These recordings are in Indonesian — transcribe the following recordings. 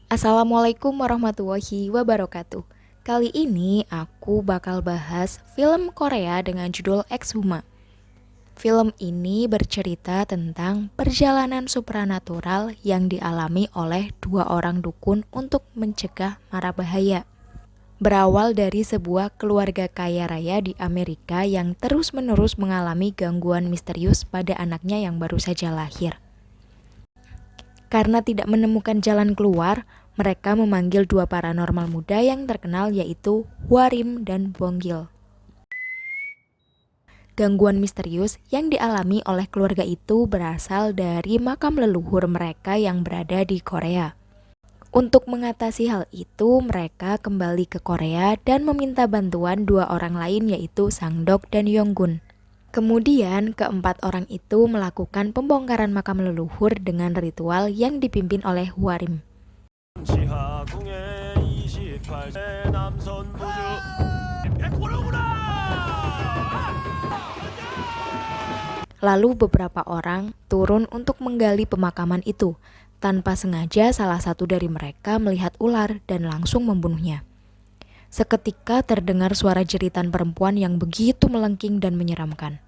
Assalamualaikum warahmatullahi wabarakatuh. Kali ini aku bakal bahas film Korea dengan judul Exhuma. Film ini bercerita tentang perjalanan supranatural yang dialami oleh dua orang dukun untuk mencegah mara bahaya. Berawal dari sebuah keluarga kaya raya di Amerika yang terus-menerus mengalami gangguan misterius pada anaknya yang baru saja lahir. Karena tidak menemukan jalan keluar, mereka memanggil dua paranormal muda yang terkenal yaitu Hwarim dan Bonggil. Gangguan misterius yang dialami oleh keluarga itu berasal dari makam leluhur mereka yang berada di Korea. Untuk mengatasi hal itu, mereka kembali ke Korea dan meminta bantuan dua orang lain yaitu Sangdok dan Yonggun. Kemudian, keempat orang itu melakukan pembongkaran makam leluhur dengan ritual yang dipimpin oleh Hwarim. Lalu beberapa orang turun untuk menggali pemakaman itu. Tanpa sengaja salah satu dari mereka melihat ular dan langsung membunuhnya. Seketika terdengar suara jeritan perempuan yang begitu melengking dan menyeramkan.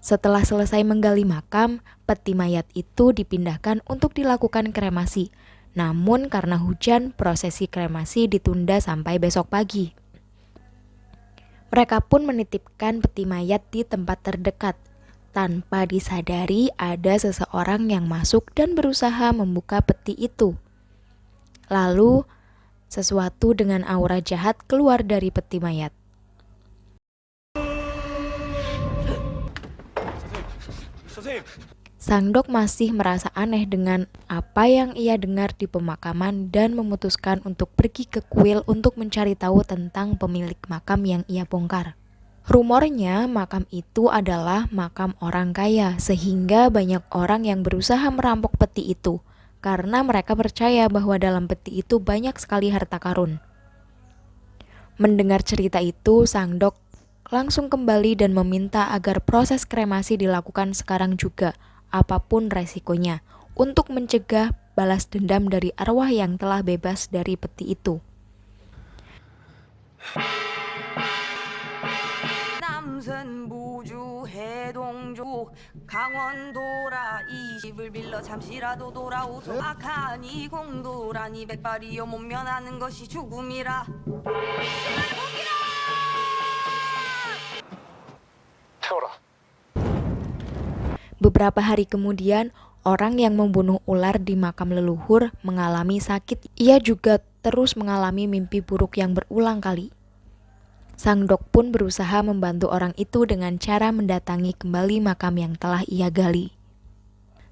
Setelah selesai menggali makam, peti mayat itu dipindahkan untuk dilakukan kremasi. Namun karena hujan, prosesi kremasi ditunda sampai besok pagi. Mereka pun menitipkan peti mayat di tempat terdekat. Tanpa disadari, ada seseorang yang masuk dan berusaha membuka peti itu. Lalu, sesuatu dengan aura jahat keluar dari peti mayat. Sangdok masih merasa aneh dengan apa yang ia dengar di pemakaman dan memutuskan untuk pergi ke kuil untuk mencari tahu tentang pemilik makam yang ia bongkar. Rumornya makam itu adalah makam orang kaya sehingga banyak orang yang berusaha merampok peti itu karena mereka percaya bahwa dalam peti itu banyak sekali harta karun. Mendengar cerita itu, Sangdok langsung kembali dan meminta agar proses kremasi dilakukan sekarang juga, apapun resikonya, untuk mencegah balas dendam dari arwah yang telah bebas dari peti itu. Beberapa hari kemudian, orang yang membunuh ular di makam leluhur mengalami sakit. Ia juga terus mengalami mimpi buruk yang berulang kali. Sangdok pun berusaha membantu orang itu dengan cara mendatangi kembali makam yang telah ia gali.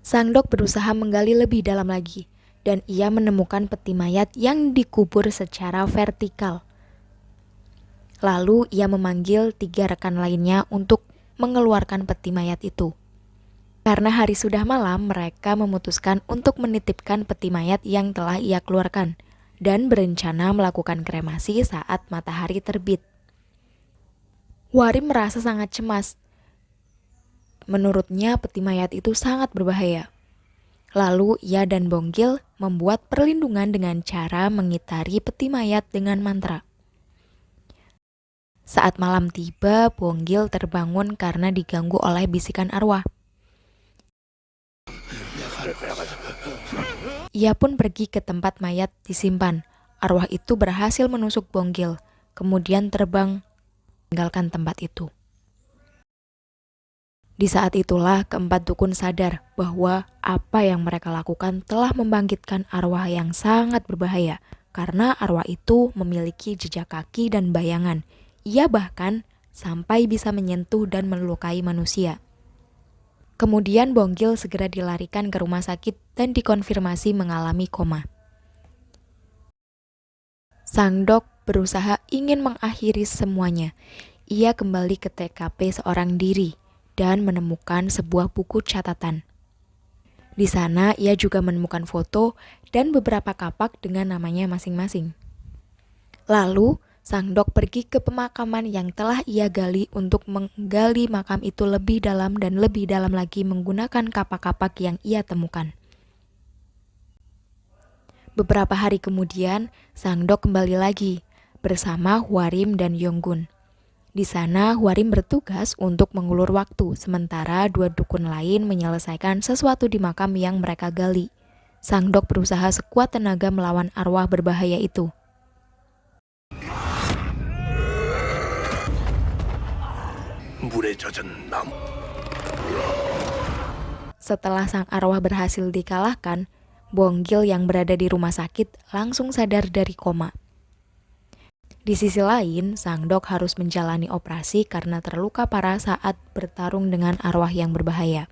Sangdok berusaha menggali lebih dalam lagi, dan ia menemukan peti mayat yang dikubur secara vertikal. Lalu ia memanggil 3 rekan lainnya untuk mengeluarkan peti mayat itu. Karena hari sudah malam, mereka memutuskan untuk menitipkan peti mayat yang telah ia keluarkan dan berencana melakukan kremasi saat matahari terbit. Hwarim merasa sangat cemas. Menurutnya peti mayat itu sangat berbahaya. Lalu ia dan Bonggil membuat perlindungan dengan cara mengitari peti mayat dengan mantra. Saat malam tiba, Bonggil terbangun karena diganggu oleh bisikan arwah. Ia pun pergi ke tempat mayat disimpan. Arwah itu berhasil menusuk Bonggil, kemudian terbang meninggalkan tempat itu. Di saat itulah keempat dukun sadar bahwa apa yang mereka lakukan telah membangkitkan arwah yang sangat berbahaya, karena arwah itu memiliki jejak kaki dan bayangan. Ia bahkan sampai bisa menyentuh dan melukai manusia. Kemudian Bonggil segera dilarikan ke rumah sakit dan dikonfirmasi mengalami koma. Sangdok berusaha ingin mengakhiri semuanya. Ia kembali ke TKP seorang diri dan menemukan sebuah buku catatan. Di sana ia juga menemukan foto dan beberapa kapak dengan namanya masing-masing. Lalu Sang Dok pergi ke pemakaman yang telah ia gali untuk menggali makam itu lebih dalam dan lebih dalam lagi menggunakan kapak-kapak yang ia temukan. Beberapa hari kemudian, Sang Dok kembali lagi bersama Hwarim dan Yonggun. Di sana, Hwarim bertugas untuk mengulur waktu, sementara dua dukun lain menyelesaikan sesuatu di makam yang mereka gali. Sang Dok berusaha sekuat tenaga melawan arwah berbahaya itu. Setelah sang arwah berhasil dikalahkan, Bonggil yang berada di rumah sakit langsung sadar dari koma. Di sisi lain, Sang Dok harus menjalani operasi karena terluka parah saat bertarung dengan arwah yang berbahaya.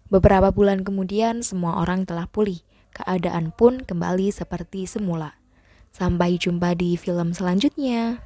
Beberapa bulan kemudian, semua orang telah pulih. Keadaan pun kembali seperti semula. Sampai jumpa di film selanjutnya.